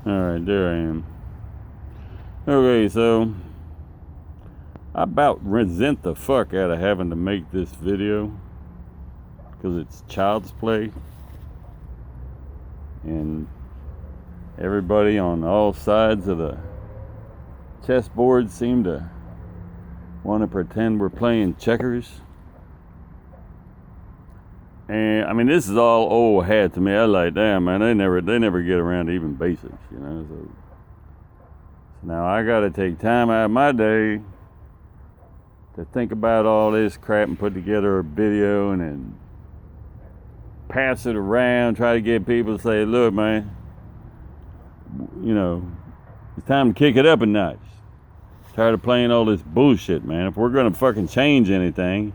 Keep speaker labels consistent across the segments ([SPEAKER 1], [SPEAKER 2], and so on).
[SPEAKER 1] Alright, there I am. Okay, so I about resent the fuck out of having to make this video because it's child's play, and everybody on all sides of the chessboard seem to want to pretend we're playing checkers. And I mean, this is all old hat to me. I like, damn man, they never get around to even basics, you know. So now I got to take time out of my day to think about all this crap and put together a video and then pass it around, try to get people to say, look man, you know, it's time to kick it up a notch. Tired of playing all this bullshit, man. If we're gonna fucking change anything,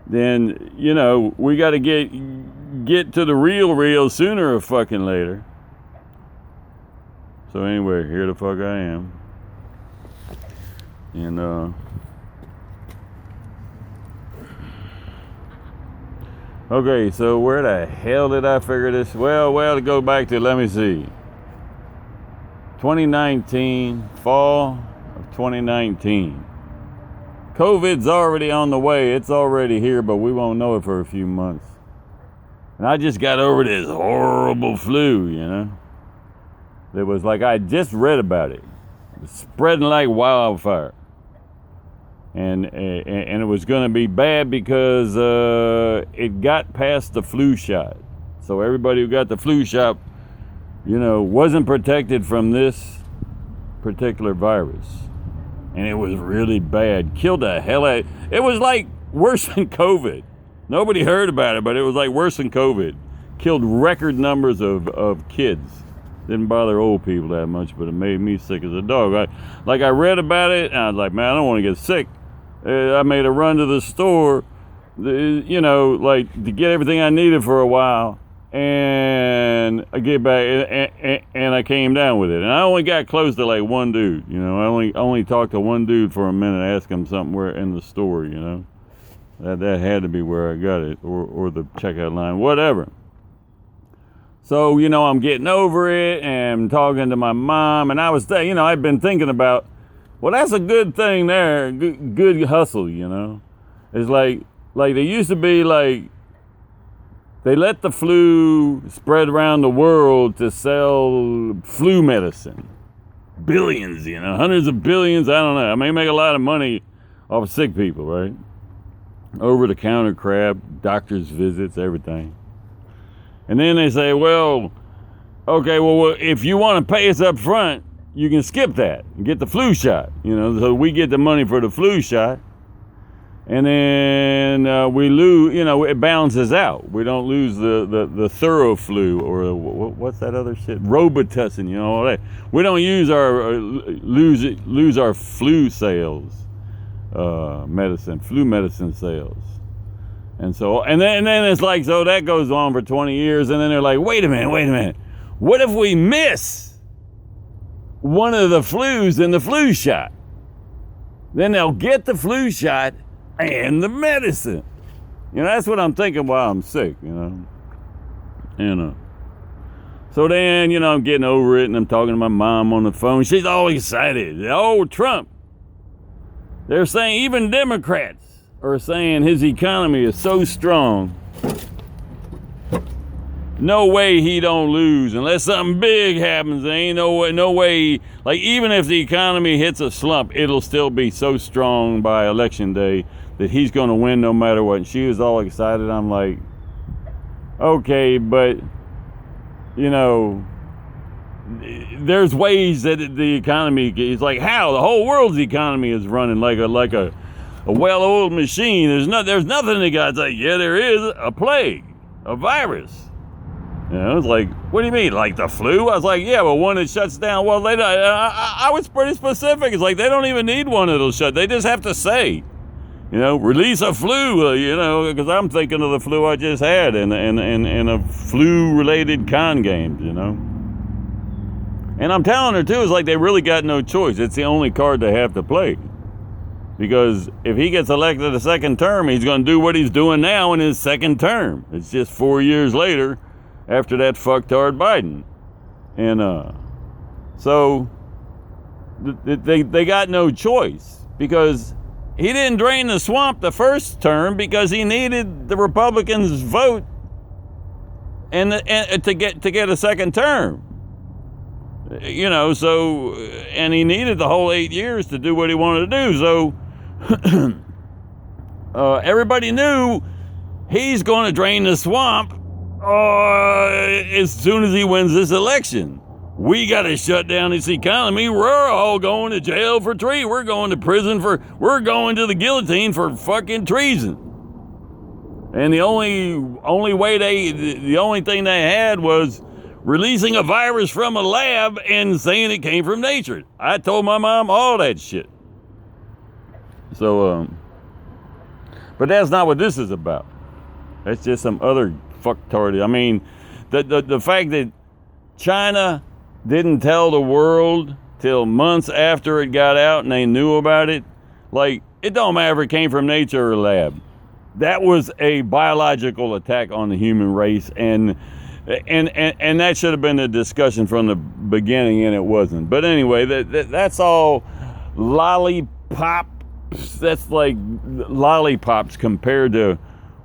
[SPEAKER 1] then, you know, we gotta get to the real sooner or fucking later. So anyway, here the fuck I am. And okay, so where the hell did I figure this? Well, to go back to, let me see, 2019, fall of 2019. COVID's already on the way. It's already here, but we won't know it for a few months. And I just got over this horrible flu, you know. It was like, I just read about it. It was spreading like wildfire. And it was going to be bad because it got past the flu shot. So everybody who got the flu shot, you know, wasn't protected from this particular virus. And it was really bad. Killed the hell out. It was like worse than COVID. Nobody heard about it, but it was like worse than COVID. Killed record numbers of kids. Didn't bother old people that much, but it made me sick as a dog. I read about it, and I was like, man, I don't want to get sick. I made a run to the store, you know, like to get everything I needed for a while. And I get back, and I came down with it. And I only got close to like one dude, you know. I only talked to one dude for a minute, asked him something where in the store, you know. That had to be where I got it, or the checkout line, whatever. So, you know, I'm getting over it and talking to my mom, and I was, you know, I've been thinking about, well, that's a good thing there, good hustle, you know. It's like they used to be like, they let the flu spread around the world to sell flu medicine. Billions, you know, hundreds of billions, I don't know. I mean, make a lot of money off of sick people, right? Over-the-counter crap, doctor's visits, everything. And then they say, well, okay, well, if you want to pay us up front, you can skip that and get the flu shot. You know, so we get the money for the flu shot. And then we lose, you know, it balances out. We don't lose the thorough flu or what's that other shit? Robitussin, you know, all that. We don't use lose our flu sales, flu medicine sales. And so, and then it's like, so that goes on for 20 years. And then they're like, wait a minute. What if we miss one of the flus in the flu shot? Then they'll get the flu shot and the medicine. You know, that's what I'm thinking while I'm sick, you know. And so then, you know, I'm getting over it, and I'm talking to my mom on the phone. She's all excited. Oh, Trump. They're saying, even Democrats are saying his economy is so strong, no way he don't lose unless something big happens. There ain't no way. Like, even if the economy hits a slump, it'll still be so strong by election day that he's going to win no matter what. And she was all excited. I'm like, okay, but, you know, there's ways that the economy is like, how? The whole world's economy is running like a well-oiled machine. There's nothing that God's like, yeah, there is a plague, a virus. You know, it's like, what do you mean? Like the flu? I was like, yeah, but one that shuts down. Well, I was pretty specific. It's like, they don't even need one that'll shut. They just have to say, you know, release a flu, you know, because I'm thinking of the flu I just had and a flu-related con games, you know. And I'm telling her, too, it's like they really got no choice. It's the only card they have to play. Because if he gets elected a second term, he's going to do what he's doing now in his second term. It's just 4 years later after that fucktard Biden. And So they got no choice, because he didn't drain the swamp the first term because he needed the Republicans' vote and to get a second term. So, and he needed the whole 8 years to do what he wanted to do. So everybody knew he's going to drain the swamp as soon as he wins this election. We got to shut down this economy. We're all going to jail for treason. We're going to prison we're going to the guillotine for fucking treason. And the only thing they had was releasing a virus from a lab and saying it came from nature. I told my mom all that shit. So, but that's not what this is about. That's just some other fucktard. I mean, the fact that China didn't tell the world till months after it got out and they knew about it, like, it don't matter if it came from nature or a lab. That was a biological attack on the human race, and that should have been a discussion from the beginning, and it wasn't. But anyway, that's all lollipop. That's like lollipops compared to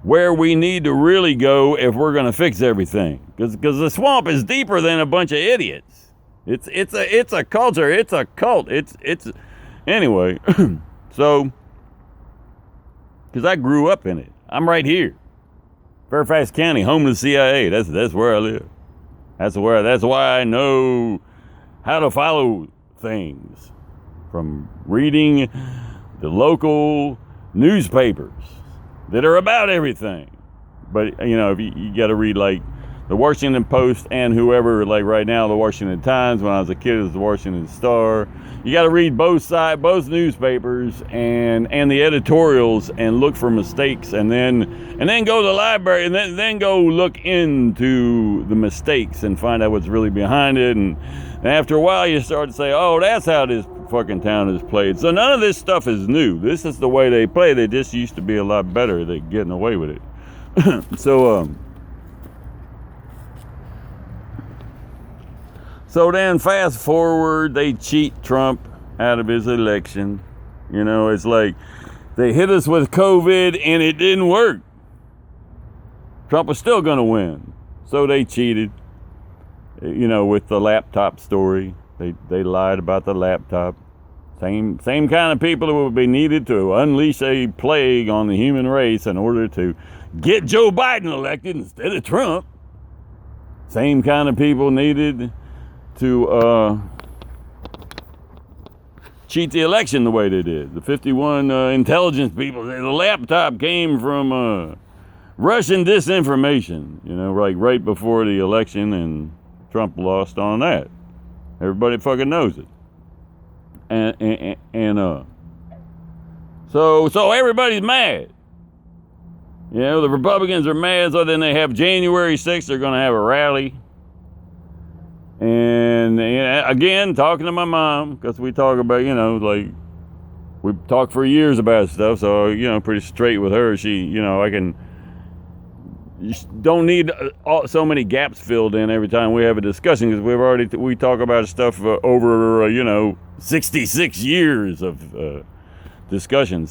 [SPEAKER 1] where we need to really go if we're going to fix everything. Because the swamp is deeper than a bunch of idiots. It's a culture. It's a cult. It's anyway. So, because I grew up in it. I'm right here, Fairfax County, home of the CIA. That's where I live. That's why I know how to follow things, from reading the local newspapers that are about everything. But if you got to read like the Washington Post and whoever, like right now, the Washington Times. When I was a kid, it was the Washington Star. You got to read both newspapers and the editorials and look for mistakes, and then go to the library and then go look into the mistakes and find out what's really behind it. And after a while, you start to say, oh, that's how this fucking town is played. So none of this stuff is new. This is the way they play. They just used to be a lot better at getting away with it. So then fast forward, they cheat Trump out of his election. It's like they hit us with COVID and it didn't work. Trump was still going to win. So they cheated, with the laptop story. They lied about the laptop. Same kind of people who would be needed to unleash a plague on the human race in order to get Joe Biden elected instead of Trump. Same kind of people needed to cheat the election the way they did. The 51 intelligence people, the laptop came from Russian disinformation, like right before the election, and Trump lost on that. Everybody fucking knows it. So everybody's mad. The Republicans are mad, so then they have January 6th, they're going to have a rally. And again, talking to my mom, because we talk about, like, we talked for years about stuff, so, pretty straight with her. She, you don't need so many gaps filled in every time we have a discussion, because we talk about stuff over, 66 years of discussion.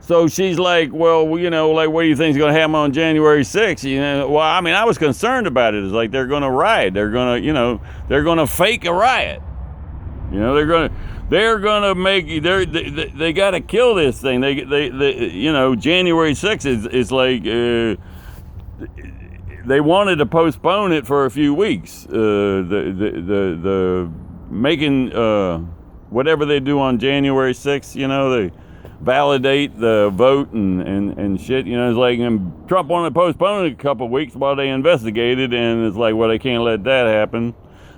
[SPEAKER 1] So she's like, well, what do you think is going to happen on January 6th? Well, I mean, I was concerned about it. It's like they're going to riot. They're going to fake a riot. They're going to make, they got to kill this thing. They January 6th is like, they wanted to postpone it for a few weeks. The making, whatever they do on January 6th, they validate the vote and shit. It's like, and Trump wanted to postpone it a couple of weeks while they investigated, and it's like, well, they can't let that happen.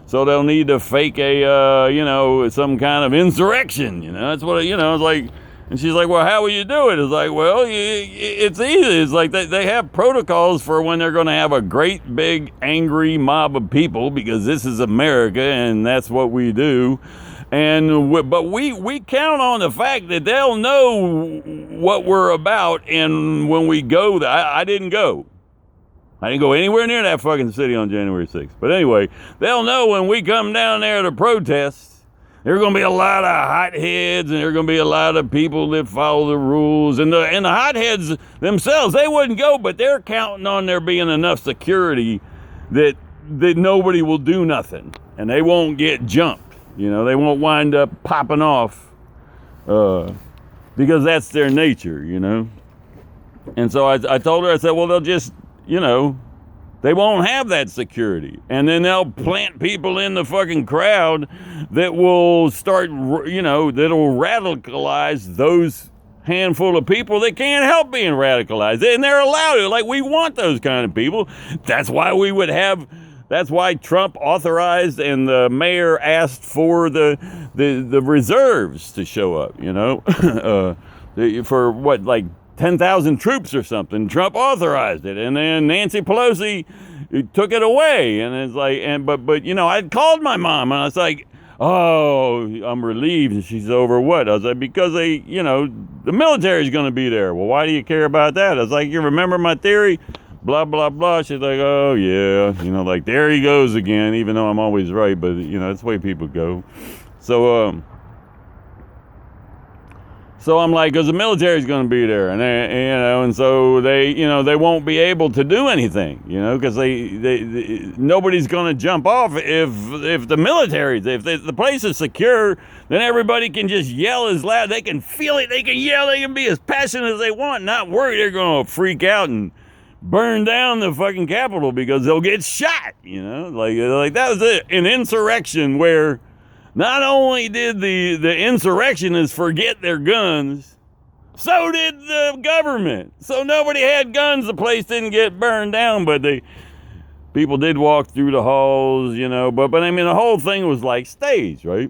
[SPEAKER 1] So they'll need to fake a, some kind of insurrection. That's what, it's like. And she's like, well, how will you do it? It's like, well, it's easy. It's like they have protocols for when they're going to have a great big angry mob of people, because this is America and that's what we do. But we count on the fact that they'll know what we're about. And when we go, I didn't go. I didn't go anywhere near that fucking city on January 6th. But anyway, they'll know when we come down there to protest, there are going to be a lot of hotheads, and there are going to be a lot of people that follow the rules. And the hotheads themselves, they wouldn't go, but they're counting on there being enough security that nobody will do nothing. And they won't get jumped. You know, they won't wind up popping off because that's their nature, you know. And so I told her, I said, well, they'll just, you know, they won't have that security. And then they'll plant people in the fucking crowd that will start, you know, that'll radicalize those handful of people that can't help being radicalized. And they're allowed to. Like, we want those kind of people. That's why that's why Trump authorized and the mayor asked for the reserves to show up, you know, for what, like 10,000 troops or something. Trump authorized it, and then Nancy Pelosi took it away. And it's like, but you know, I called my mom and I was like, oh, I'm relieved. And she's over what? I was like, because you know, the military's going to be there. Well, why do you care about that? I was like, you remember my theory? Blah, blah, blah. She's like, oh, yeah. You know, like, there he goes again, even though I'm always right. But, you know, that's the way people go. So I'm like, because the military's going to be there. And, they, you know, and so they, you know, they won't be able to do anything, you know, because nobody's going to jump off if the military's, if the place is secure, then everybody can just yell as loud. They can feel it. They can yell. They can be as passionate as they want, not worried they're going to freak out and burn down the fucking Capitol because they'll get shot, you know, like that was an insurrection where not only did the insurrectionists forget their guns, so did the government. So nobody had guns. The place didn't get burned down, but people did walk through the halls, you know, but I mean, the whole thing was like staged, right?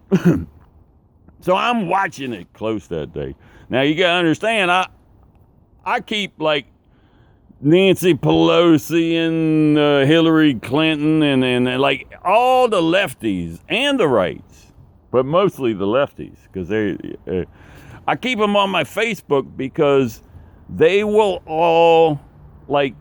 [SPEAKER 1] So I'm watching it close that day. Now you gotta understand, I keep like Nancy Pelosi and Hillary Clinton and like all the lefties and the rights, but mostly the lefties, because I keep them on my Facebook because they will all, like,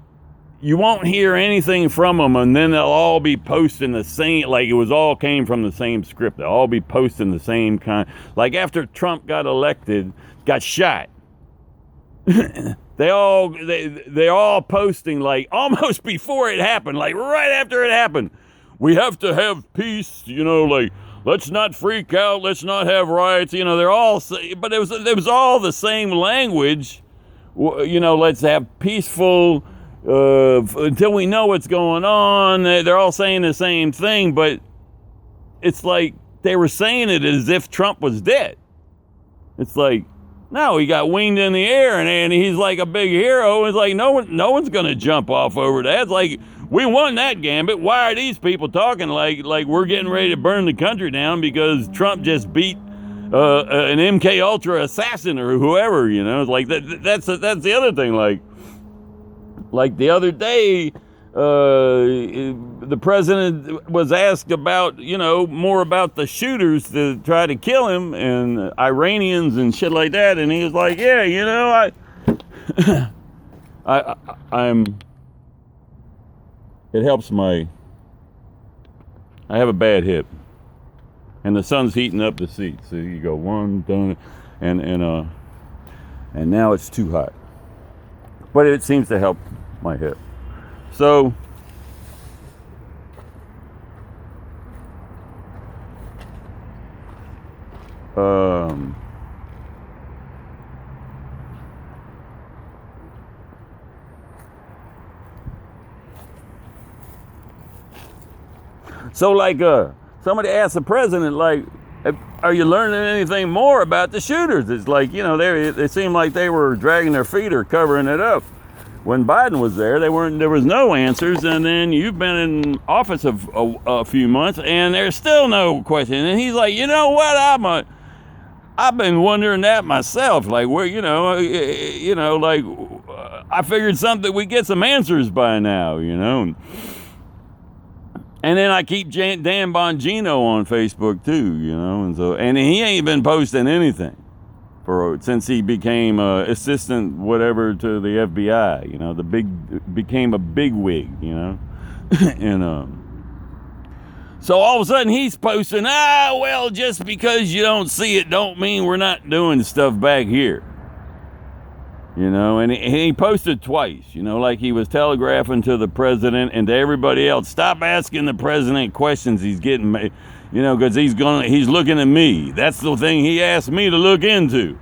[SPEAKER 1] you won't hear anything from them, and then they'll all be posting the same, like it was all came from the same script. They'll all be posting the same kind. Like after Trump got elected, got shot. They're all posting like almost before it happened, like right after it happened. We have to have peace, you know, like let's not freak out, let's not have riots, you know. They're all, but it was all the same language, you know. Let's have peaceful until we know what's going on. They're all saying the same thing, but it's like they were saying it as if Trump was dead. It's like, no, he got winged in the air, and he's like a big hero. It's like no one's gonna jump off over that. It's like, we won that gambit. Why are these people talking like we're getting ready to burn the country down because Trump just beat an MK Ultra assassin or whoever? You know, it's like that's the other thing. Like the other day, the president was asked about, you know, more about the shooters to try to kill him and Iranians and shit like that, and he was like, yeah, you know, it helps I have a bad hip, and the sun's heating up the seat, so you go one, done, and now it's too hot, but it seems to help my hip. So like somebody asked the president, like, are you learning anything more about the shooters? It's like, you know, they seemed like they were dragging their feet or covering it up. When Biden was there, there was no answers, and then you've been in office a few months, and there's still no question. And he's like, you know what? I've been wondering that myself. Like, where, you know, like I figured we get some answers by now, you know. And then I keep Dan Bongino on Facebook too, you know, and he ain't been posting anything. since he became assistant whatever to the FBI. You know, became a bigwig. You know, and so all of a sudden he's posting, well, just because you don't see it don't mean we're not doing stuff back here. You know, and he posted twice, you know, like he was telegraphing to the president and to everybody else, stop asking the president questions he's getting, you know, because he's looking at me. That's the thing he asked me to look into.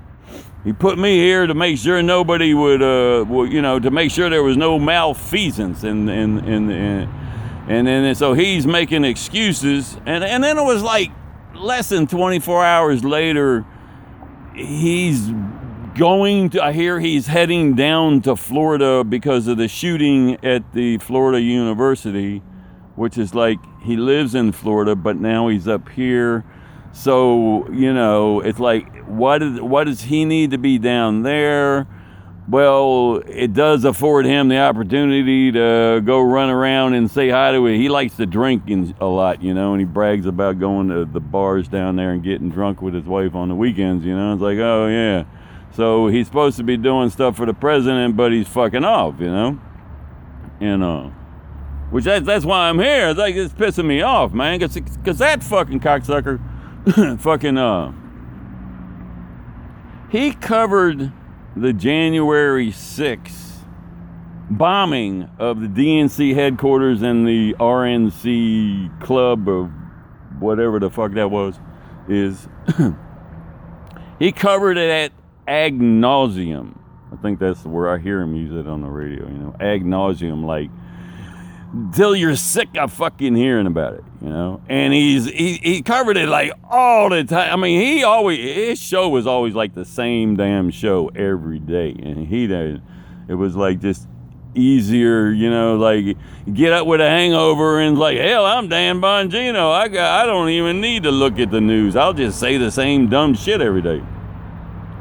[SPEAKER 1] He put me here to make sure nobody would, you know, to make sure there was no malfeasance and then so he's making excuses, and then it was like less than 24 hours later, I hear he's heading down to Florida because of the shooting at the Florida University, which is like he lives in Florida, but now he's up here. So, you know, it's like, what does he need to be down there? Well, it does afford him the opportunity to go run around and say hi to it. He likes to drink a lot, you know, and he brags about going to the bars down there and getting drunk with his wife on the weekends, you know. It's like, oh, yeah. So he's supposed to be doing stuff for the president, but he's fucking off, you know. And, which that's why I'm here. It's like, it's pissing me off, man, because that fucking cocksucker fucking, he covered the January 6th bombing of the DNC headquarters and the RNC club or whatever the fuck that is. He covered it at ad nauseum. I think that's where I hear him use it on the radio, you know, ad nauseum, like, till you're sick of fucking hearing about it, you know. And he covered it like all the time. I mean, his show was always like the same damn show every day, and it was like just easier, you know, like get up with a hangover and like, hell, I'm Dan Bongino. I don't even need to look at the news. I'll just say the same dumb shit every day.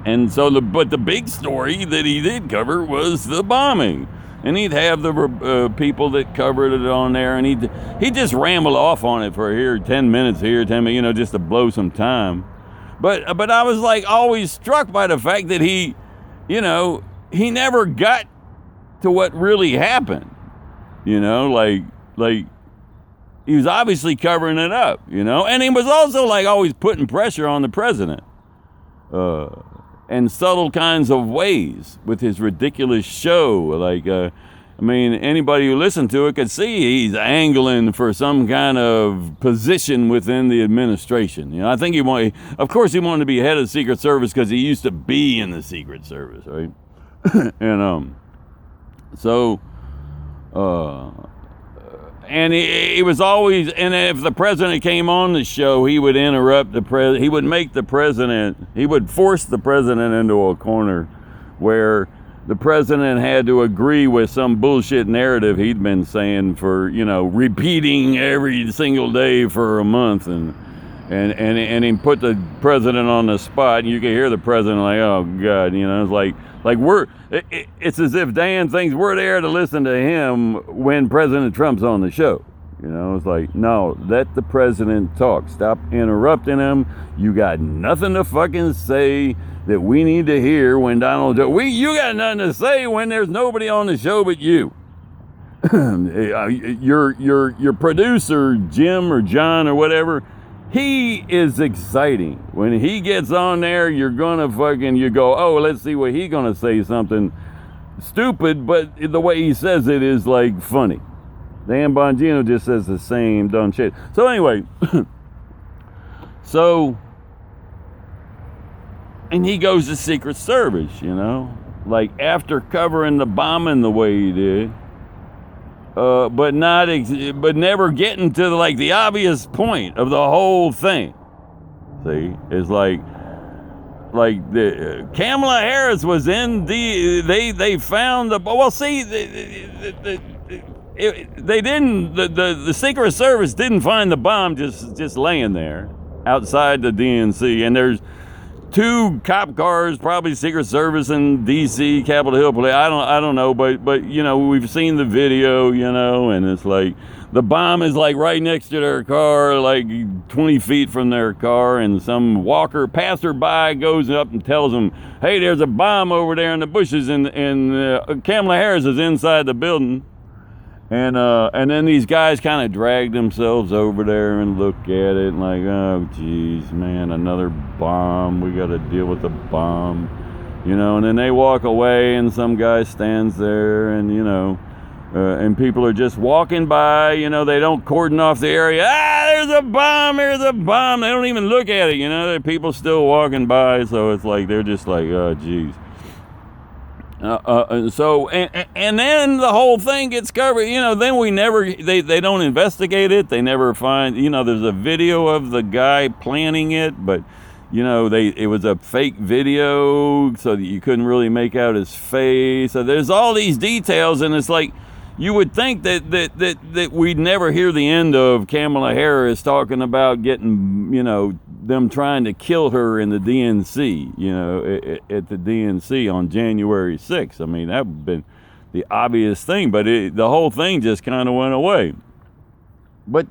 [SPEAKER 1] And so but the big story that he did cover was the bombing. And he'd have the people that covered it on there, and he'd just ramble off on it for 10 minutes here, 10 minutes, you know, just to blow some time. But I was like always struck by the fact that he, you know, he never got to what really happened. You know, like he was obviously covering it up, you know, and he was also like always putting pressure on the president. In subtle kinds of ways with his ridiculous show. Like, I mean, anybody who listened to it could see he's angling for some kind of position within the administration. You know, I think he wanted to be head of the Secret Service because he used to be in the Secret Service, right? And, and he was always, and if the president came on the show, he would interrupt he would force the president into a corner where the president had to agree with some bullshit narrative he'd been saying for, you know, repeating every single day for a month, and he put the president on the spot, and you could hear the president like, oh God, you know, it's like it's as if Dan thinks we're there to listen to him when President Trump's on the show. You know, it's like, no, let the president talk. Stop interrupting him. You got nothing to fucking say that we need to hear when Donald Trump. You got nothing to say when there's nobody on the show but you. Your producer, Jim or John or whatever, he is exciting. When he gets on there, you go, oh, let's see what he's gonna say, something stupid, but the way he says it is like funny. Dan Bongino just says the same dumb shit. So anyway, and he goes to Secret Service, you know, like after covering the bombing the way he did. But never getting to the obvious point of the whole thing. See, it's like the Kamala Harris was in they found the, well, see, they didn't, the Secret Service didn't find the bomb just laying there outside the DNC, and 2 cop cars, probably Secret Service and DC, Capitol Hill police. I don't know, but you know, we've seen the video, you know, and it's like the bomb is like right next to their car, like 20 feet from their car, and some passerby goes up and tells them, hey, there's a bomb over there in the bushes, and Kamala Harris is inside the building. And then these guys kind of drag themselves over there and look at it like, oh, geez, man, another bomb. We got to deal with the bomb, you know. And then they walk away, and some guy stands there, and, you know, and people are just walking by, you know. They don't cordon off the area. There's a bomb, there's a bomb. They don't even look at it, you know. There are people still walking by, so it's like they're just like, oh, geez. And then the whole thing gets covered, you know. Then they don't investigate it. They never find, you know, there's a video of the guy planning it, but, you know, it was a fake video, so that you couldn't really make out his face. So there's all these details, and it's like, you would think that we'd never hear the end of Kamala Harris talking about getting, you know, them trying to kill her in the DNC, you know, at the DNC on January 6th. I mean, that would have been the obvious thing, but the whole thing just kind of went away. But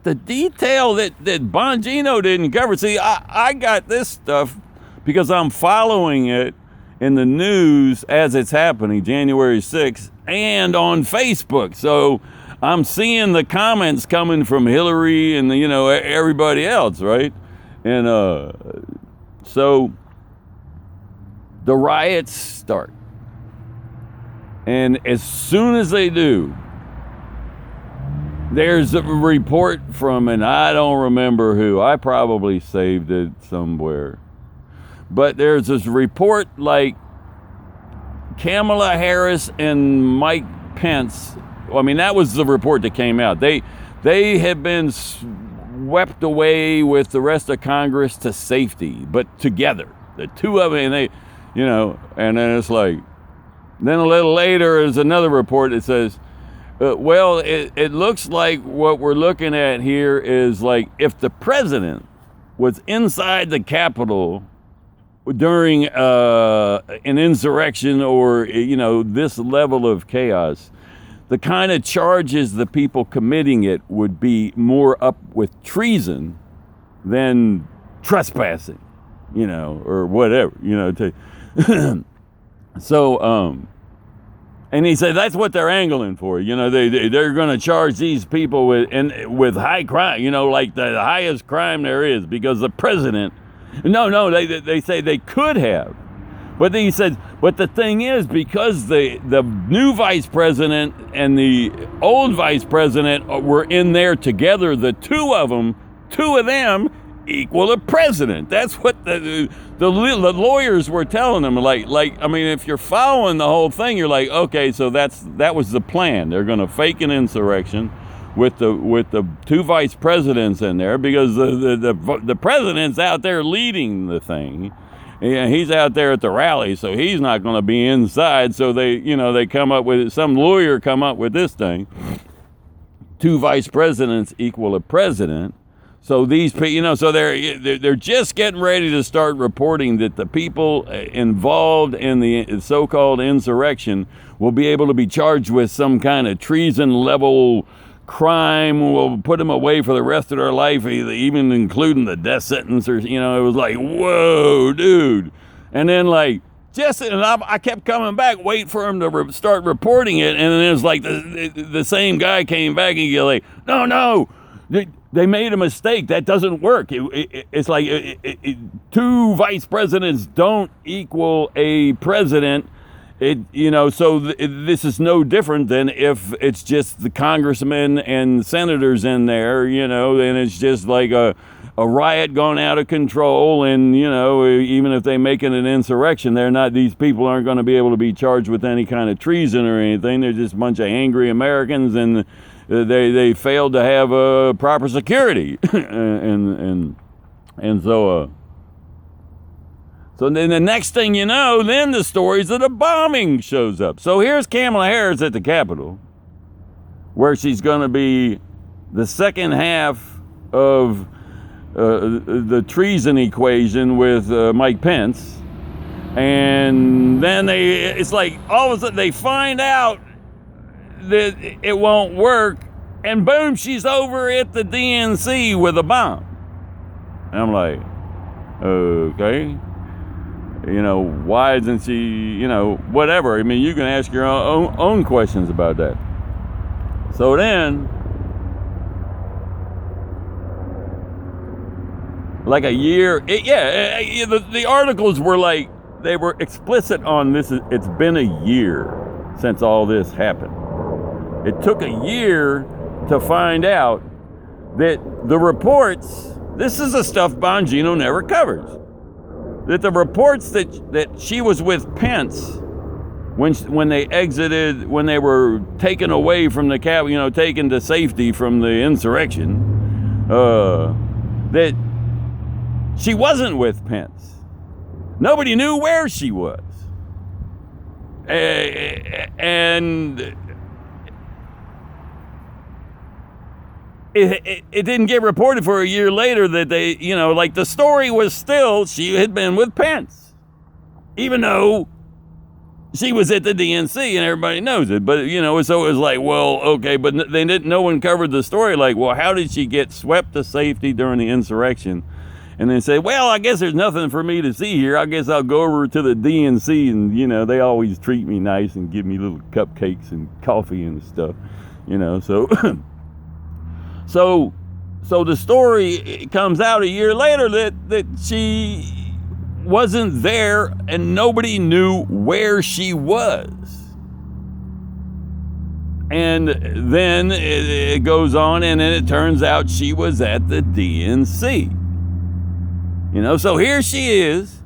[SPEAKER 1] the detail that Bongino didn't cover, see, I got this stuff because I'm following it in the news as it's happening, January 6th, and on Facebook. So I'm seeing the comments coming from Hillary and, you know, everybody else, right? And so the riots start. And as soon as they do, there's a report from, and I don't remember who, I probably saved it somewhere, but there's this report like Kamala Harris and Mike Pence, I mean, that was the report that came out. They had been swept away with the rest of Congress to safety, but together, the two of them, and they, you know, and then it's like, then a little later is another report that says, well, it looks like what we're looking at here is like if the president was inside the Capitol during an insurrection or, you know, this level of chaos, the kind of charges the people committing it would be more up with treason than trespassing, you know, or whatever, you know. So, and he said that's what they're angling for. You know, they're going to charge these people with high crime, you know, like the highest crime there is, because the president. No, they say they could have, but he said, but the thing is, because the new vice president and the old vice president were in there together, the two of them equal a president. That's what the lawyers were telling them. Like I mean, if you're following the whole thing, you're like, okay, so that was the plan. They're going to fake an insurrection with the two vice presidents in there, because the president's out there leading the thing. And he's out there at the rally, so he's not going to be inside. So they come up with, some lawyer come up with this thing. Two vice presidents equal a president. So these people, you know, so they're just getting ready to start reporting that the people involved in the so-called insurrection will be able to be charged with some kind of treason level crime. Will put them away for the rest of their life, even including the death sentence, or, you know, it was like, whoa, dude. And then like, and I kept coming back, wait for him to start reporting it, and then it was like the same guy came back and he like, no, they made a mistake. That doesn't work. It's like two vice presidents don't equal a president. You know, so this is no different than if it's just the congressmen and senators in there, you know, and it's just like a riot going out of control. And, you know, even if they make it an insurrection, these people aren't going to be able to be charged with any kind of treason or anything. They're just a bunch of angry Americans, and they failed to have proper security. and so, so then the next thing you know, then the stories of the bombing shows up. So here's Kamala Harris at the Capitol, where she's going to be the second half of the treason equation with Mike Pence. And then it's like all of a sudden they find out that it won't work, and boom, she's over at the DNC with a bomb. And I'm like, okay, why isn't she, whatever. I mean, you can ask your own questions about that. So then, like a year, the articles were like, they were explicit on this. It's been a year since all this happened. It took a year to find out that the reports, this is the stuff Bongino never covers, that the reports that she was with Pence when they exited, when they were taken away from the Capitol, taken to safety from the insurrection, that she wasn't with Pence. Nobody knew where she was. And it didn't get reported for a year later that they, like the story was still she had been with Pence, even though she was at the DNC and everybody knows it. But, so it was like, well, okay, but no one covered the story. Like, well, how did she get swept to safety during the insurrection? And then say, well, I guess there's nothing for me to see here. I guess I'll go over to the DNC, and, they always treat me nice and give me little cupcakes and coffee and stuff, so. So the story comes out a year later that she wasn't there and nobody knew where she was. And then it goes on, and then it turns out she was at the DNC. So here she is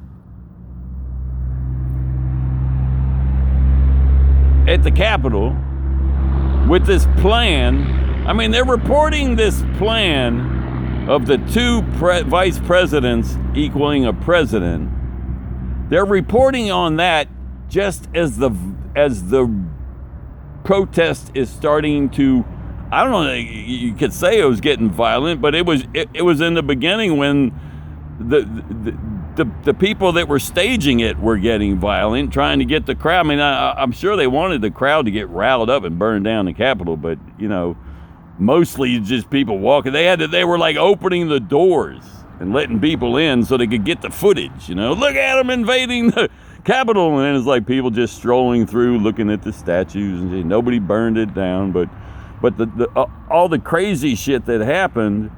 [SPEAKER 1] at the Capitol with this plan. I mean, they're reporting this plan of the two vice presidents equaling a president. They're reporting on that just as the protest is starting to, I don't know, you could say it was getting violent, but it was in the beginning when the people that were staging it were getting violent, trying to get the crowd. I mean, I'm sure they wanted the crowd to get riled up and burn down the Capitol, but mostly just people walking. They were like opening the doors and letting people in so they could get the footage. Look at them invading the Capitol, and it's like people just strolling through, looking at the statues, and nobody burned it down. But all the crazy shit that happened.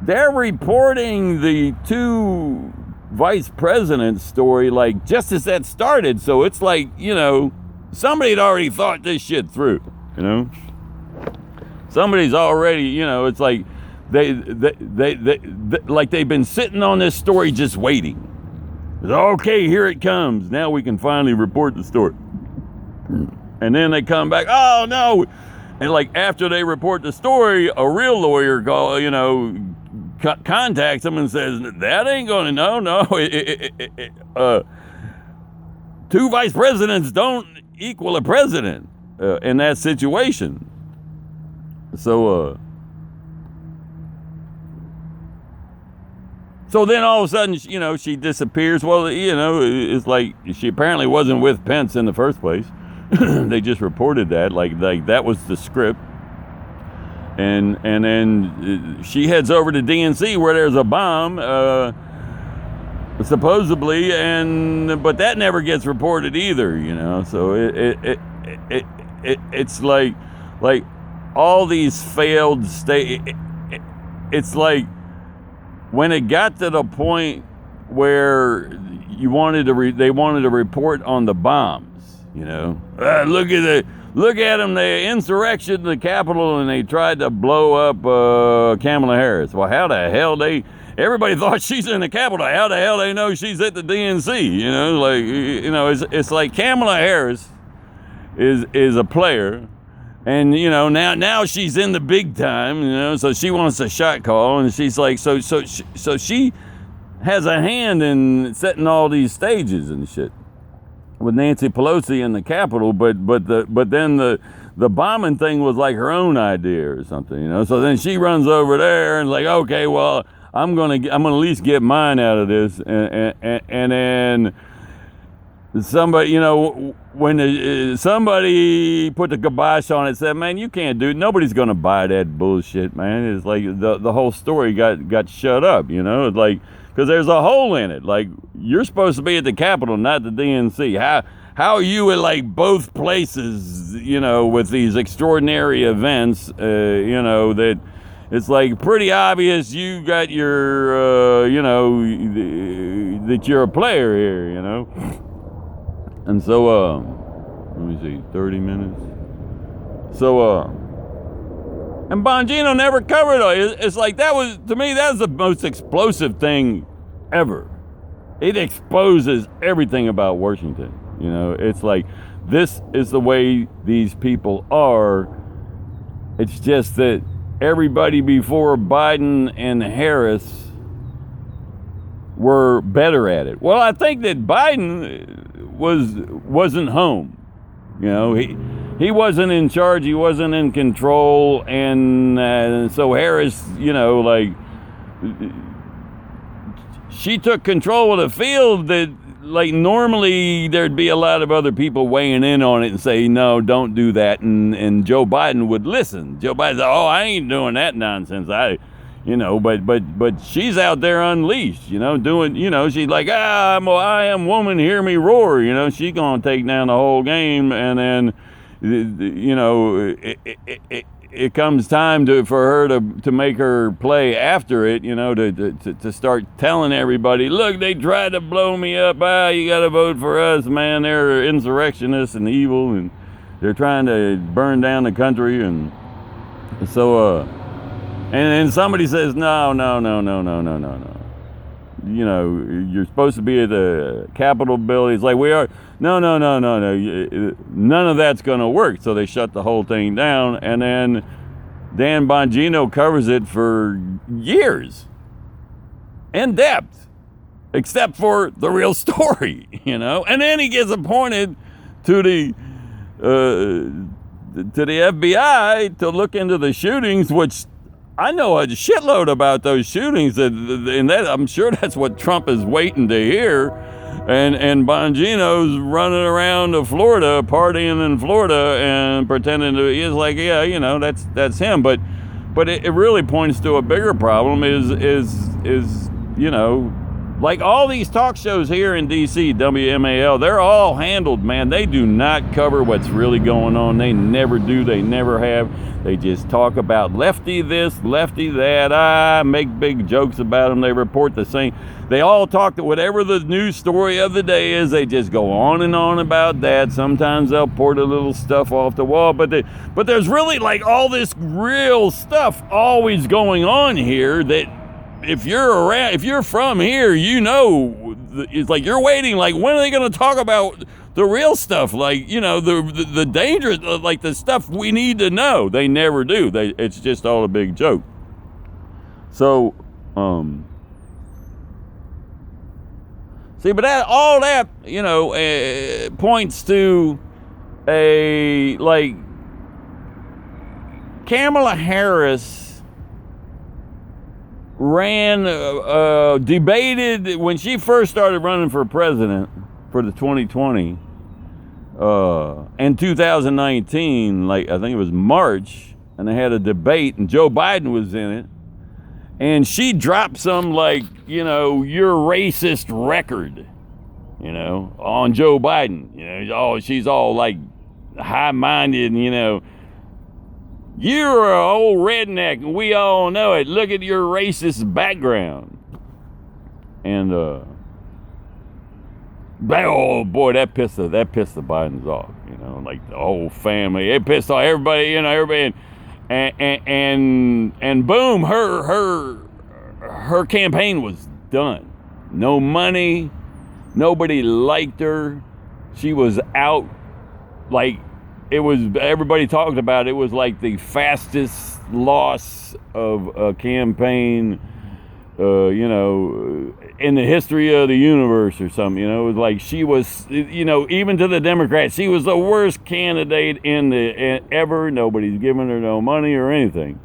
[SPEAKER 1] They're reporting the two vice presidents story like just as that started. So it's like, somebody had already thought this shit through, Somebody's already, it's like they like they've been sitting on this story just waiting. Okay, here it comes. Now we can finally report the story. And then they come back, oh no. And like after they report the story, a real lawyer contacts them and says, that ain't gonna, no. Two vice presidents don't equal a president in that situation. So then all of a sudden, she disappears. Well, it's like she apparently wasn't with Pence in the first place. They just reported that, like that was the script. And then she heads over to DNC where there's a bomb, supposedly, but that never gets reported either, So it's like all these failed it's like when it got to the point where they wanted to report on the bombs, Look at them, they insurrection the Capitol and they tried to blow up Kamala Harris. Well, how the hell everybody thought she's in the Capitol. How the hell they know she's at the DNC? It's like Kamala Harris is a player, and now she's in the big time, so she wants a shot call, and she's like, so she has a hand in setting all these stages and shit with Nancy Pelosi in the Capitol, but then the bombing thing was like her own idea or something, So then she runs over there and like, okay, well, I'm gonna at least get mine out of this, and then somebody, when somebody put the kibosh on it, said, man, you can't do it. Nobody's gonna buy that bullshit, man. It's like the whole story got shut up, It's like, because there's a hole in it. Like, you're supposed to be at the Capitol, not the DNC. How are you at like both places, with these extraordinary events, that it's like pretty obvious you got your, that you're a player here, And so, let me see, 30 minutes. So, and Bongino never covered it. It's like, to me, that was the most explosive thing ever. It exposes everything about Washington. It's like, this is the way these people are. It's just that everybody before Biden and Harris were better at it. Well, I think that Biden wasn't home. He wasn't in charge. He wasn't in control. And so Harris, she took control of the field that, like, normally there'd be a lot of other people weighing in on it and say, no, don't do that. And Joe Biden would listen. Joe Biden said, oh, I ain't doing that nonsense. But she's out there unleashed, doing, she's like, I am woman, hear me roar. She's going to take down the whole game. And then, it comes time for her to make her play after it, to start telling everybody, look, they tried to blow me up. You got to vote for us, man. They're insurrectionists and evil, and they're trying to burn down the country. And so, and somebody says, no. You're supposed to be at the Capitol building. It's like, we are. No. None of that's going to work. So they shut the whole thing down. And then Dan Bongino covers it for years. In depth. Except for the real story, And then he gets appointed to the FBI to look into the shootings, which I know a shitload about those shootings, and that I'm sure that's what Trump is waiting to hear. And Bongino's running around to Florida, partying in Florida, and pretending to. He's like, yeah, that's him. But it really points to a bigger problem. Is like all these talk shows here in D.C., WMAL, they're all handled, man. They do not cover what's really going on. They never do. They never have. They just talk about lefty this, lefty that. Make big jokes about them. They report the same. They all talk to whatever the news story of the day is. They just go on and on about that. Sometimes they'll port a little stuff off the wall, but there's really like all this real stuff always going on here that if you're from here, it's like you're waiting, like, when are they going to talk about the real stuff? Like, the dangerous, like the stuff we need to know. They never do. It's just all a big joke. So, see, but all that, points to like, Kamala Harris debated when she first started running for president for the 2020, in 2019, like, I think it was March, and they had a debate, and Joe Biden was in it, and she dropped some, like, you're racist record, on Joe Biden, she's all, like, high-minded, you're an old redneck, and we all know it. Look at your racist background. And oh boy, that pissed the Bidens off. Like the whole family. It pissed off everybody. Everybody, and boom, her campaign was done. No money. Nobody liked her. She was out. Like, it was, everybody talked about it. It was like the fastest loss of a campaign, in the history of the universe or something. It was like she was, even to the Democrats, she was the worst candidate ever. Nobody's giving her no money or anything.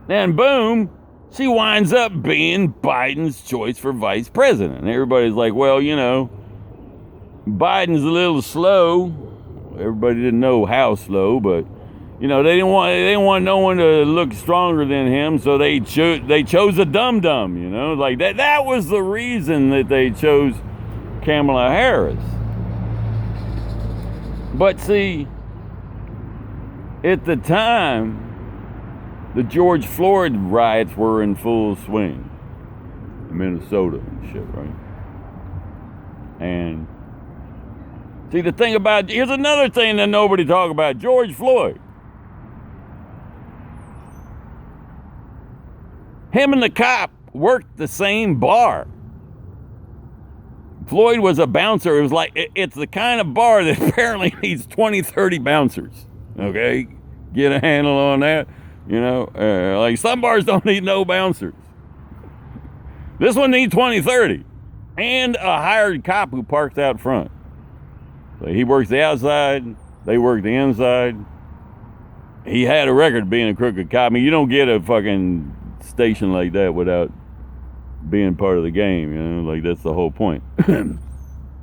[SPEAKER 1] Then boom, she winds up being Biden's choice for vice president. And everybody's like, well, Biden's a little slow. Everybody didn't know how slow, but they didn't want no one to look stronger than him, so they chose a dum-dum, like that was the reason that they chose Kamala Harris. But see, at the time, the George Floyd riots were in full swing in Minnesota and shit, right? And see, here's another thing that nobody talk about: George Floyd. Him and the cop worked the same bar. Floyd was a bouncer. It was like, it's the kind of bar that apparently needs 20, 30 bouncers. Okay? Get a handle on that. Like some bars don't need no bouncers. This one needs 20, 30. And a hired cop who parks out front. So he works the outside, they work the inside. He had a record of being a crooked cop. I mean, you don't get a fucking station like that without being part of the game, like that's the whole point.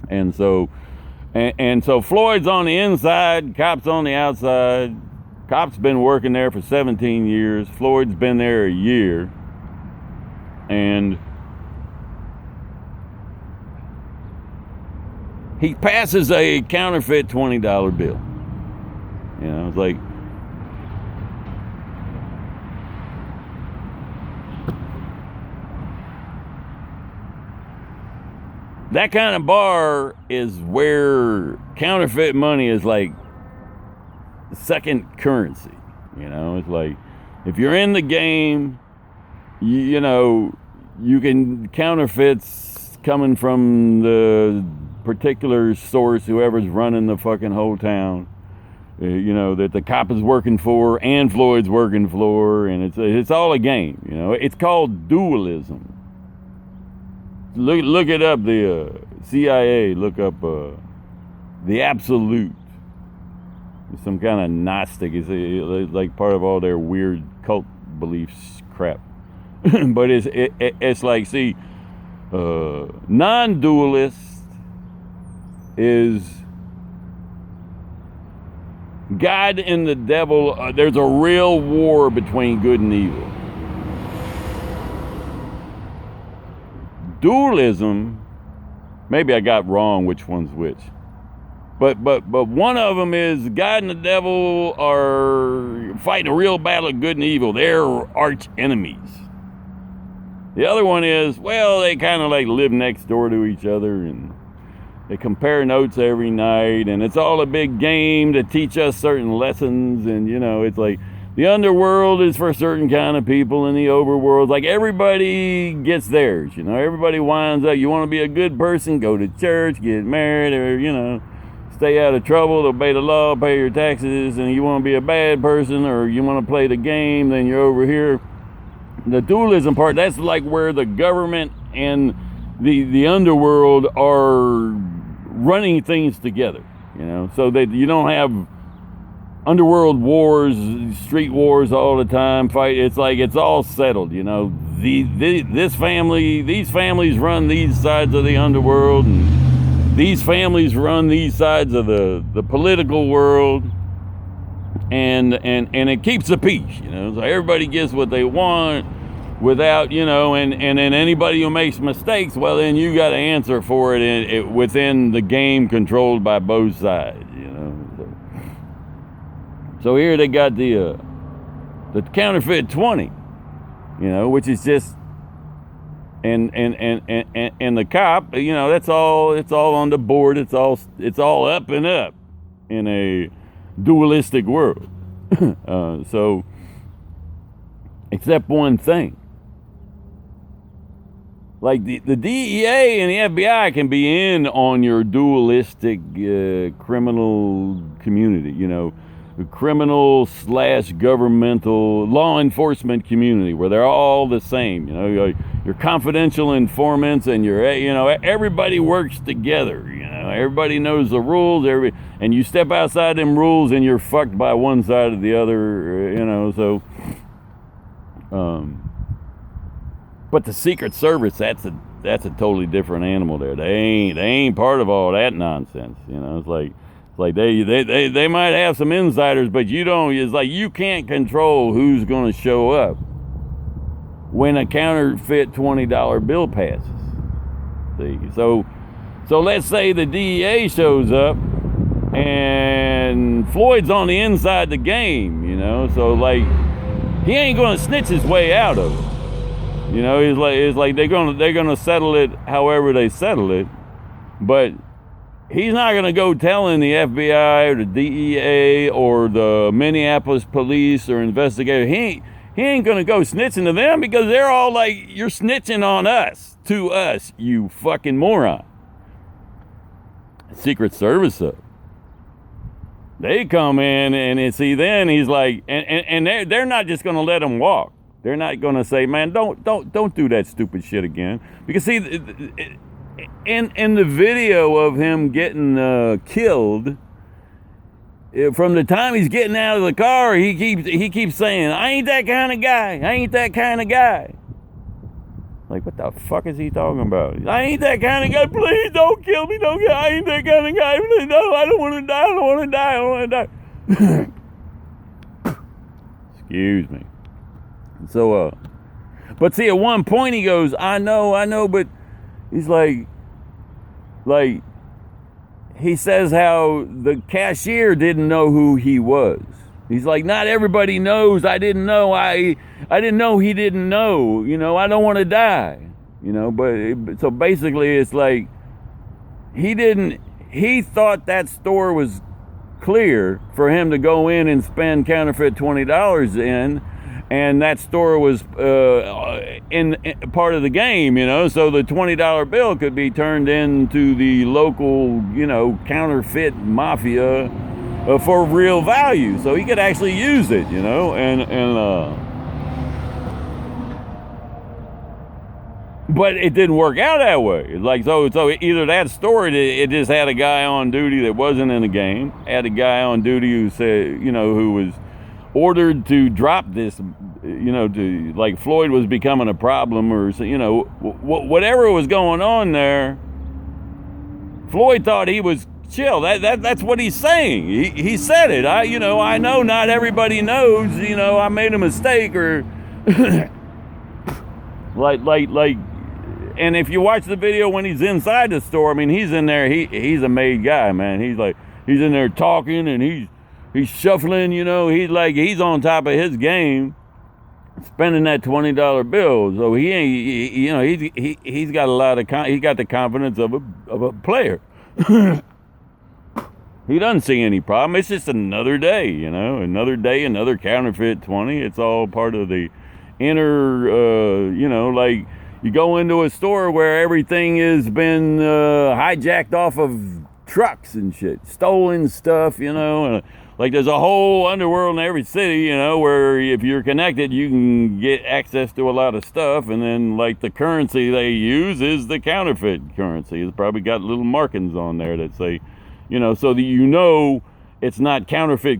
[SPEAKER 1] And so Floyd's on the inside, cops on the outside. Cop's been working there for 17 years. Floyd's been there a year. And he passes a counterfeit $20 bill. It's like, that kind of bar is where counterfeit money is like second currency. It's like, if you're in the game, you can counterfeits coming from the particular source, whoever's running the fucking whole town, that the cop is working for and Floyd's working for, and it's all a game. It's called dualism. Look it up. The CIA, look up the absolute. It's some kind of Gnostic. It's like part of all their weird cult beliefs crap. But it's like, see, non-dualist is God and the devil. There's a real war between good and evil. Dualism, maybe I got wrong which one's which, but one of them is God and the devil are fighting a real battle of good and evil. They're arch enemies. The other one is, well, they kind of like live next door to each other and they compare notes every night, and it's all a big game to teach us certain lessons. And it's like, the underworld is for certain kind of people, and the overworld, like, everybody gets theirs. Everybody winds up. You want to be a good person, go to church, get married, or stay out of trouble, obey the law, pay your taxes. And you want to be a bad person, or you want to play the game, then you're over here. The dualism part, that's like where the government and the underworld are running things together. So that you don't have underworld wars, street wars all the time. Fight. It's like it's all settled. These families run these sides of the underworld, and these families run these sides of the political world, and it keeps the peace. So everybody gets what they want without, and then anybody who makes mistakes, well, then you got to answer for it, within the game controlled by both sides. So here they got the counterfeit 20, which is just, and the cop, that's all. It's all on the board. It's all up and up in a dualistic world. So, except one thing. Like the DEA and the FBI can be in on your dualistic criminal community, criminal / governmental law enforcement community, where they're all the same. Your confidential informants and everybody works together. Everybody knows the rules. And you step outside them rules and you're fucked by one side or the other. So But the Secret Service, that's a totally different animal there. They ain't part of all that nonsense. You know, it's like they might have some insiders, but you don't. It's like you can't control who's going to show up when a counterfeit $20 bill passes. See, so let's say the DEA shows up and Floyd's on the inside the game. You know, so like he ain't going to snitch his way out of it. You know, it's like they're gonna settle it however they settle it, but he's not gonna go telling the FBI or the DEA or the Minneapolis police or investigator. He ain't gonna go snitching to them because they're all like, you're snitching on us, to us, you fucking moron. Secret Service up. They come in and see, then he's like, and they're not just gonna let him walk. They're not going to say, man, don't do that stupid shit again. Because see, in the video of him getting killed, from the time he's getting out of the car, he keeps saying, I ain't that kind of guy. I ain't that kind of guy. Like, what the fuck is he talking about? I ain't that kind of guy. Please don't kill me. I ain't that kind of guy. No, I don't want to die. I don't want to die. I don't want to die. Excuse me. So, but see, at one point he goes, I know, but he's like, he says how the cashier didn't know who he was. He's like, not everybody knows. I didn't know. I didn't know he didn't know. You know, I don't want to die. You know, but so basically it's like, he thought that store was clear for him to go in and spend counterfeit $20 in. And that store was in part of the game, you know, so the $20 bill could be turned into the local, you know, counterfeit mafia for real value. So he could actually use it, you know, but it didn't work out that way. Like, so either that store, it just had a guy on duty that wasn't in the game, had a guy on duty who said, you know, who was ordered to drop this, you know, to, like, Floyd was becoming a problem, or, you know, whatever was going on there. Floyd thought he was chill. That's what he's saying. He said it. I know not everybody knows, you know, I made a mistake, or like, and if you watch the video when he's inside the store, I mean, he's in there, he's a made guy, man. He's in there talking, and he's shuffling, you know, he's on top of his game, spending that $20 bill. So he ain't, you know, he's got a lot of, he got the confidence of a player. He doesn't see any problem. It's just another day, you know, another counterfeit 20. It's all part of the inner, you know, like you go into a store where everything has been hijacked off of trucks and shit, stolen stuff, you know, like there's a whole underworld in every city, you know, where if you're connected, you can get access to a lot of stuff. And then like the currency they use is the counterfeit currency. It's probably got little markings on there that say, you know, so that you know it's not counterfeit.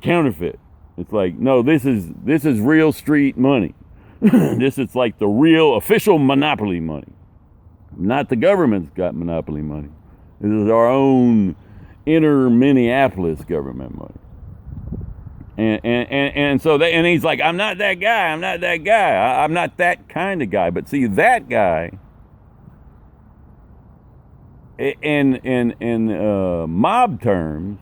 [SPEAKER 1] It's like, no, this is real street money. This is like the real official monopoly money. Not the government's got monopoly money. This is our own inner Minneapolis government money. And so and he's like, I'm not that guy. I'm not that kind of guy. But see, that guy, in mob terms,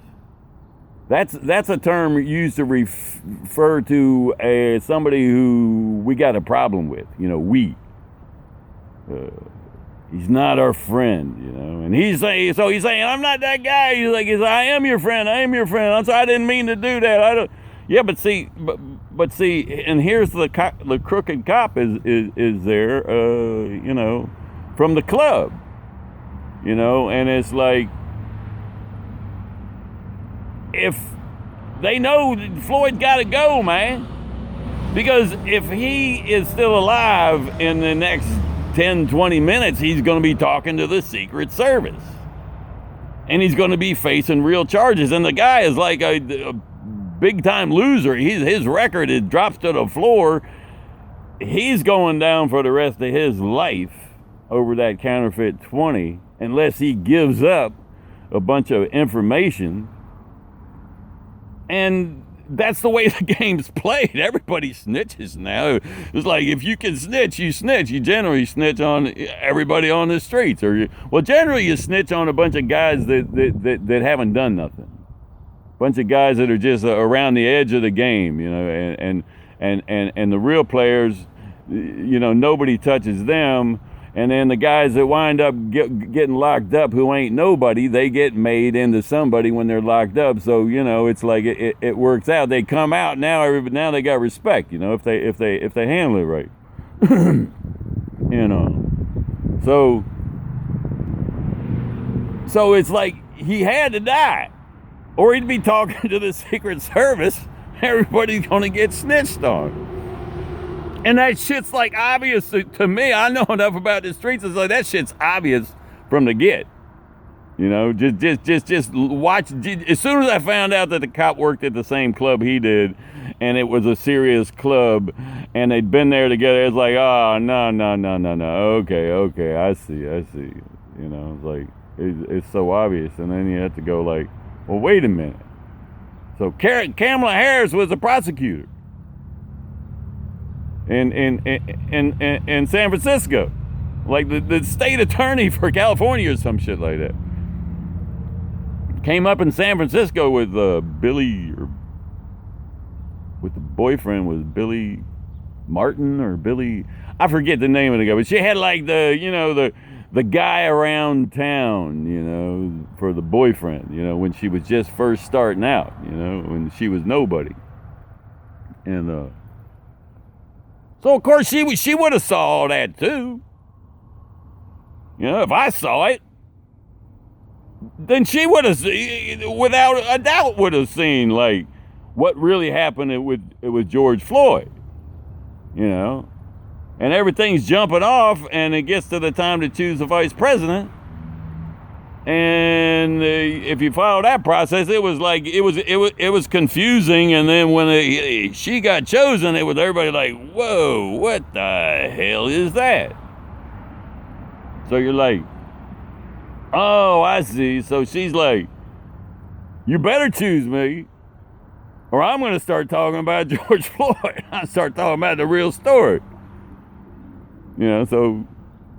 [SPEAKER 1] that's a term used to refer to somebody who we got a problem with. You know, he's not our friend, you know. And he's saying, I'm not that guy. He's like, I am your friend. I'm sorry, I didn't mean to do that. Yeah, but see, and here's the crooked cop is there, you know, from the club, you know, and it's like, if they know Floyd got to go, man, because if he is still alive in the next 10, 20 minutes, he's going to be talking to the Secret Service, and he's going to be facing real charges. And the guy is like a big time loser. His record, it drops to the floor. he's going down for the rest of his life over that counterfeit 20 unless he gives up a bunch of information. And that's the way the game's played. Everybody snitches now. It's like, if you can snitch, you snitch. You generally snitch on everybody on the streets. Generally you snitch on a bunch of guys that haven't done nothing. A bunch of guys that are just around the edge of the game, you know, and the real players, you know, nobody touches them. And then the guys that wind up getting locked up who ain't nobody, they get made into somebody when they're locked up. So, you know, it's like it works out. They come out now they got respect, you know, if they handle it right. You know. So it's like he had to die, or he'd be talking to the Secret Service. Everybody's gonna get snitched on. And that shit's like obvious to me. I know enough about the streets. It's like that shit's obvious from the get. You know, just watch. As soon as I found out that the cop worked at the same club he did, and it was a serious club, and they'd been there together, it's like, oh, no. Okay, I see. You know, it's like, it's so obvious. And then you have to go like, well, wait a minute. So Kamala Harris was a prosecutor in San Francisco, like the state attorney for California or some shit like that. Came up in San Francisco with Billy, or with the boyfriend was Billy Martin or Billy, I forget the name of the guy, but she had like the guy around town, you know, for the boyfriend, you know, when she was just first starting out, you know, when she was nobody. And so of course she would have saw all that too. You know, if I saw it, then she would have, without a doubt, would have seen like what really happened with George Floyd. You know, and everything's jumping off, and it gets to the time to choose the vice president. And if you follow that process, it was like it was confusing. And then when she got chosen, it was everybody like, whoa, what the hell is that? So you're like, oh, I see. So she's like, you better choose me, or I'm going to start talking about George Floyd. I start talking about the real story. You know, so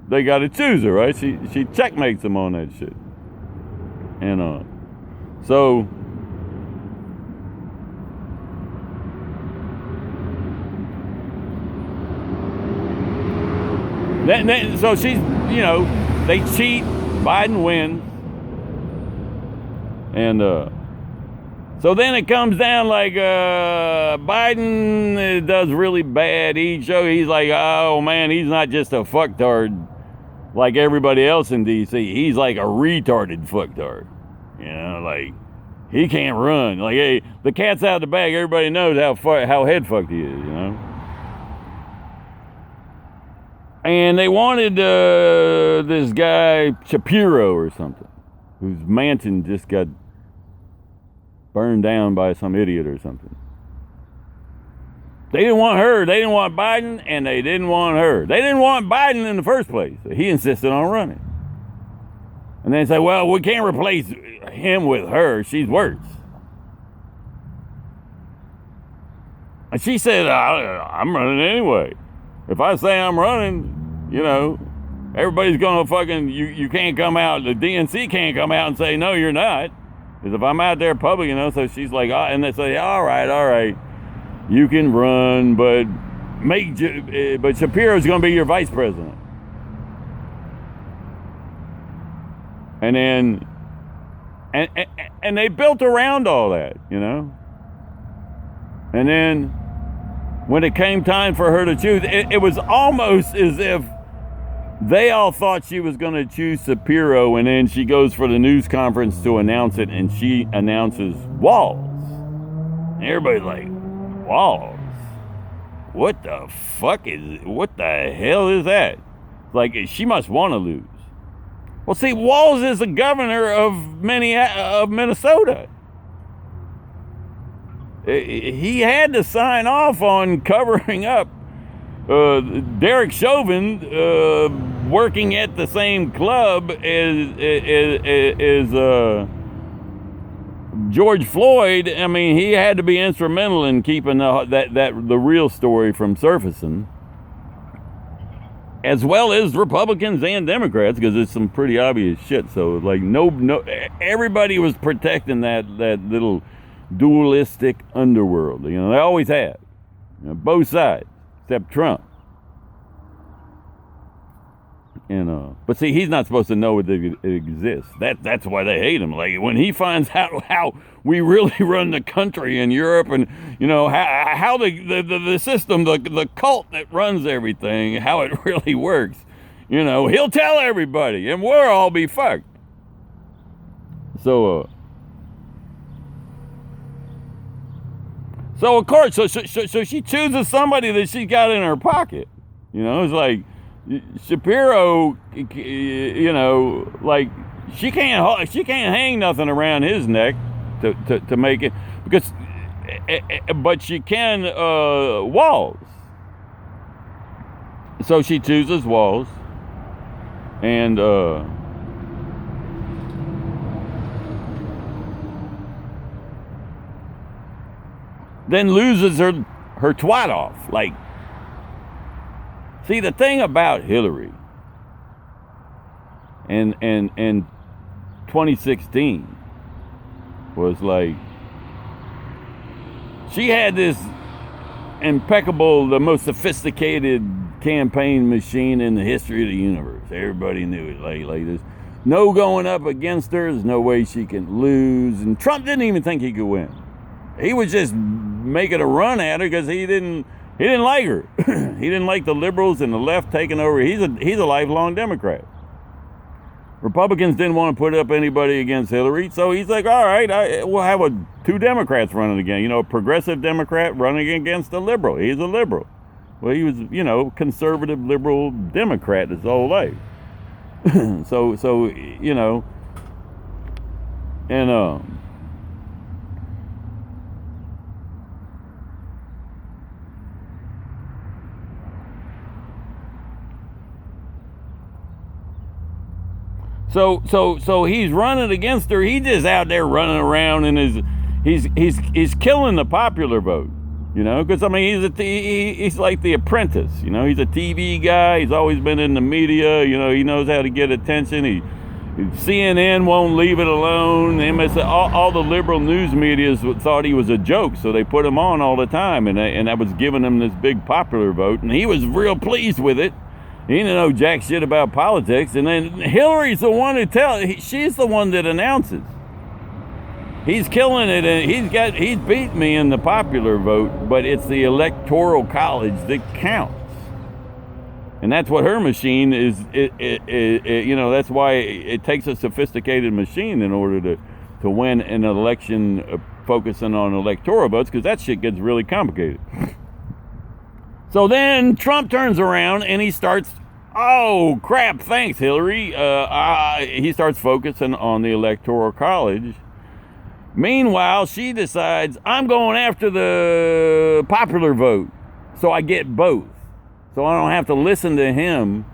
[SPEAKER 1] they got to choose her, right? She checkmates them on that shit. And so so she's, you know, they cheat, Biden wins, and so then it comes down like Biden does really bad. He's like, oh man, he's not just a fucktard like everybody else in D.C. He's like a retarded fucktard. You know, like, he can't run. Like, hey, the cat's out of the bag. Everybody knows how head fucked he is, you know. And they wanted this guy Shapiro or something, whose mansion just got burned down by some idiot or something. They didn't want her. They didn't want Biden, and they didn't want her. They didn't want Biden in the first place. He insisted on running. And they say, well, we can't replace him with her. She's worse. And she said, I'm running anyway. If I say I'm running, you know, everybody's going to fucking, you can't come out, the DNC can't come out and say, no, you're not. Because if I'm out there public, you know, so she's like, oh, and they say, all right, you can run, but Shapiro's going to be your vice president. And then, and they built around all that, you know. And then, when it came time for her to choose, it was almost as if they all thought she was going to choose Shapiro, and then she goes for the news conference to announce it, and she announces Walz. And everybody's like, Walz? What the hell is that? Like, she must want to lose. Well, see, Walz is the governor of Minnesota. He had to sign off on covering up Derek Chauvin working at the same club as George Floyd. I mean, he had to be instrumental in keeping the real story from surfacing, as well as Republicans and Democrats, because it's some pretty obvious shit. So like no, everybody was protecting that little dualistic underworld. You know, they always have, you know, both sides except Trump. And but see, he's not supposed to know it exists. That's why they hate him. Like when he finds out how we really run the country in Europe, and you know how the system, the cult that runs everything, how it really works, you know, he'll tell everybody, and we'll all be fucked. So of course, so she chooses somebody that she got in her pocket. You know, it's like Shapiro, you know, like she can't hang nothing around his neck to make it, because, but she can Walls. So she chooses Walls, and then loses her twat off. Like, see, the thing about Hillary and 2016 was like, she had this impeccable, the most sophisticated campaign machine in the history of the universe. Everybody knew it. Like this, no going up against her. There's no way she can lose. And Trump didn't even think he could win. He was just making a run at her because he didn't like her. He didn't like the liberals and the left taking over. He's a lifelong Democrat. Republicans didn't want to put up anybody against Hillary, so he's like, all right, we'll have two Democrats running again. You know, a progressive Democrat running against a liberal. He's a liberal. Well, he was, you know, conservative liberal Democrat his whole life. so you know, and So he's running against her. He's just out there running around, and he's killing the popular vote, you know. Because I mean, he's like The Apprentice, you know. He's a TV guy. He's always been in the media, you know. He knows how to get attention. CNN won't leave it alone. All the liberal news media thought he was a joke, so they put him on all the time, and that was giving him this big popular vote, and he was real pleased with it. He didn't know jack shit about politics. And then Hillary's the one she's the one that announces. He's killing it, and he's beat me in the popular vote, but it's the electoral college that counts. And that's what her machine is, you know, that's why it takes a sophisticated machine in order to win an election focusing on electoral votes, because that shit gets really complicated. So then Trump turns around and he starts, oh crap, thanks Hillary. He starts focusing on the Electoral College. Meanwhile, she decides, I'm going after the popular vote, so I get both. So I don't have to listen to him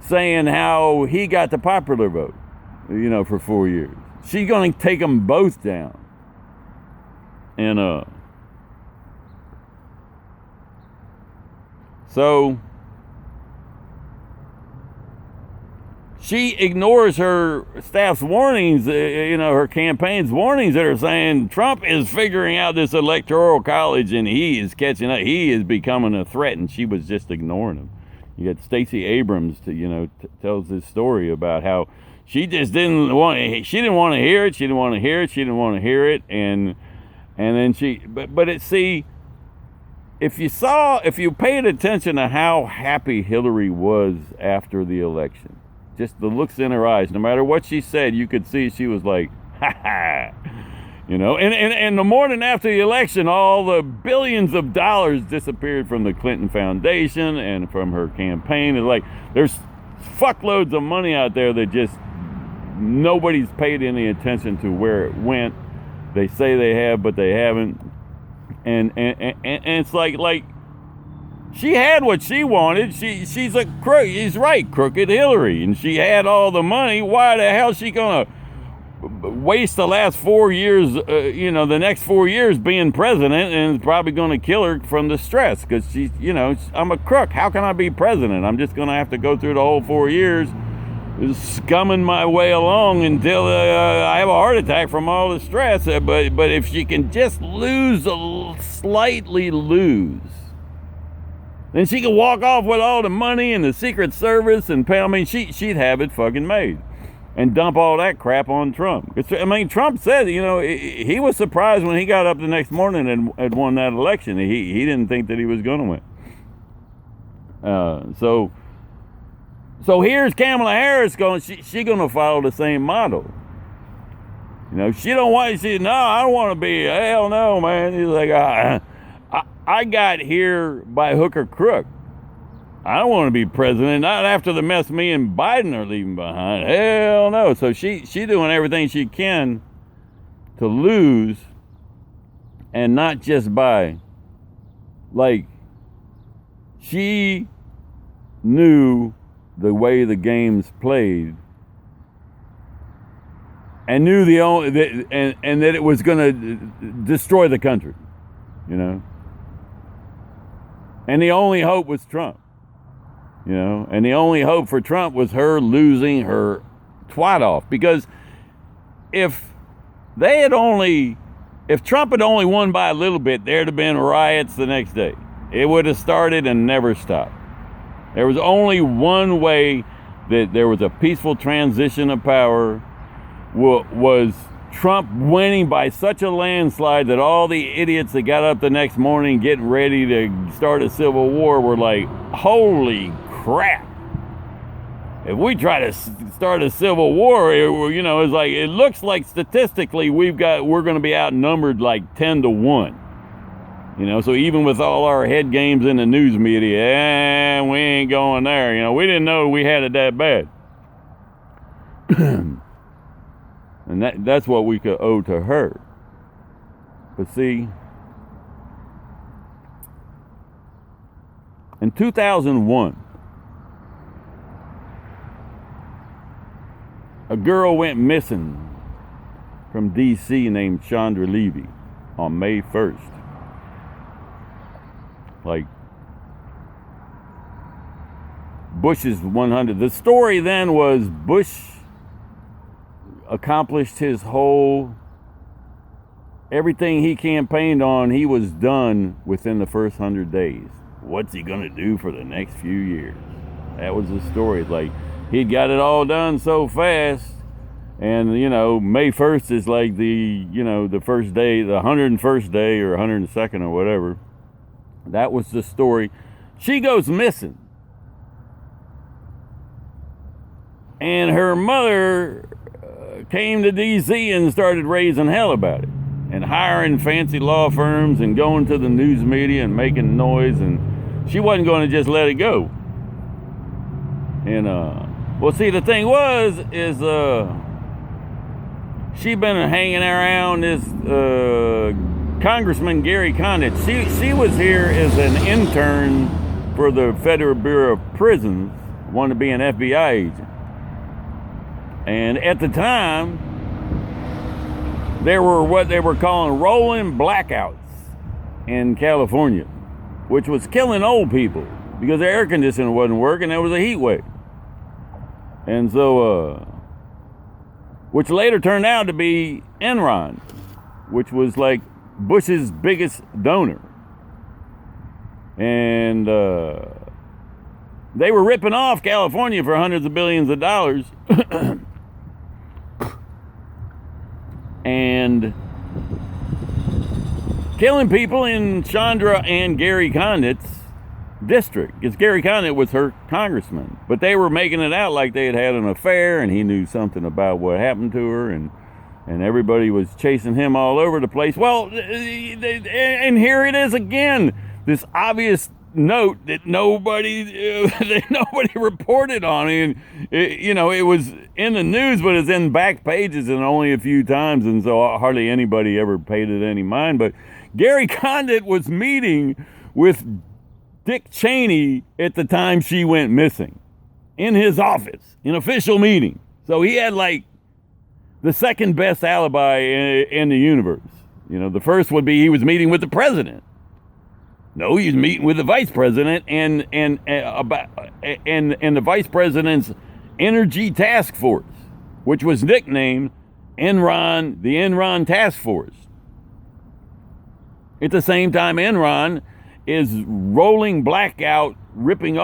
[SPEAKER 1] saying how he got the popular vote, you know, for 4 years. She's going to take them both down. And, so she ignores her staff's warnings, you know, her campaign's warnings that are saying Trump is figuring out this electoral college and he is catching up. He is becoming a threat, and she was just ignoring him. You got Stacey Abrams, tells this story about how she just didn't want to hear it. She didn't want to hear it. And then if you paid attention to how happy Hillary was after the election, just the looks in her eyes, no matter what she said, you could see she was like, ha ha, you know. And the morning after the election, all the billions of dollars disappeared from the Clinton Foundation and from her campaign. It's like there's fuckloads of money out there that just nobody's paid any attention to where it went. They say they have, but they haven't. And it's like She had what she wanted. She's a crook. He's right, crooked Hillary, and she had all the money. Why the hell is she gonna waste the last 4 years? The next 4 years being president, and it's probably gonna kill her from the stress because she's, I'm a crook. How can I be president? I'm just gonna have to go through the whole 4 years, scumming my way along until I have a heart attack from all the stress. But if she can just slightly lose. Then she could walk off with all the money and the Secret Service and pay. I mean, she'd have it fucking made, and dump all that crap on Trump. Trump said, he was surprised when he got up the next morning and had won that election. He didn't think that he was going to win. So here's Kamala Harris going. She going to follow the same model. She don't want. No, I don't want to be. Hell no, man. He's like, I got here by hook or crook. I don't want to be president, not after the mess me and Biden are leaving behind. Hell no. So she doing everything she can to lose, and not just by, she knew the way the game's played, and knew and that it was going to destroy the country, And the only hope was Trump, and the only hope for Trump was her losing her twat off. Because if Trump had only won by a little bit, there'd have been riots the next day. It would have started and never stopped. There was only one way that there was a peaceful transition of power, was Trump winning by such a landslide that all the idiots that got up the next morning getting ready to start a civil war were like, holy crap. If we try to start a civil war, it's like, it looks like statistically we're going to be outnumbered like 10-1. So even with all our head games in the news media, we ain't going there. We didn't know we had it that bad. And that's what we could owe to her. But see, in 2001, a girl went missing from D.C. named Chandra Levy on May 1st. Bush's 100. The story then was Bush accomplished everything he campaigned on, he was done within the first 100 days. What's he gonna do for the next few years? That was the story. He'd got it all done so fast, and May 1st is like the first day, the 101st day or 102nd or whatever. That was the story. She goes missing, and her mother came to D.C. and started raising hell about it, and hiring fancy law firms and going to the news media and making noise, and she wasn't going to just let it go. And see, the thing is she'd been hanging around this Congressman Gary Condit. She was here as an intern for the Federal Bureau of Prisons, wanted to be an FBI agent. And at the time, there were what they were calling rolling blackouts in California, which was killing old people because their air conditioning wasn't working. There was a heat wave. And so, which later turned out to be Enron, which was like Bush's biggest donor. And they were ripping off California for hundreds of billions of dollars. And killing people in Chandra and Gary Condit's district, because Gary Condit was her congressman, but they were making it out like they had had an affair, and he knew something about what happened to her, and everybody was chasing him all over the place. Well, and here it is again, this obvious note that nobody reported on. And it was in the news, but it's in back pages and only a few times, and so hardly anybody ever paid it any mind. But Gary Condit was meeting with Dick Cheney at the time she went missing in his office, in official meeting. So he had like the second best alibi in the universe. You know, the first would be he was meeting with the president. No, he was meeting with the vice president and the vice president's energy task force, which was nicknamed Enron, the Enron task force. At the same time, Enron is rolling blackout, ripping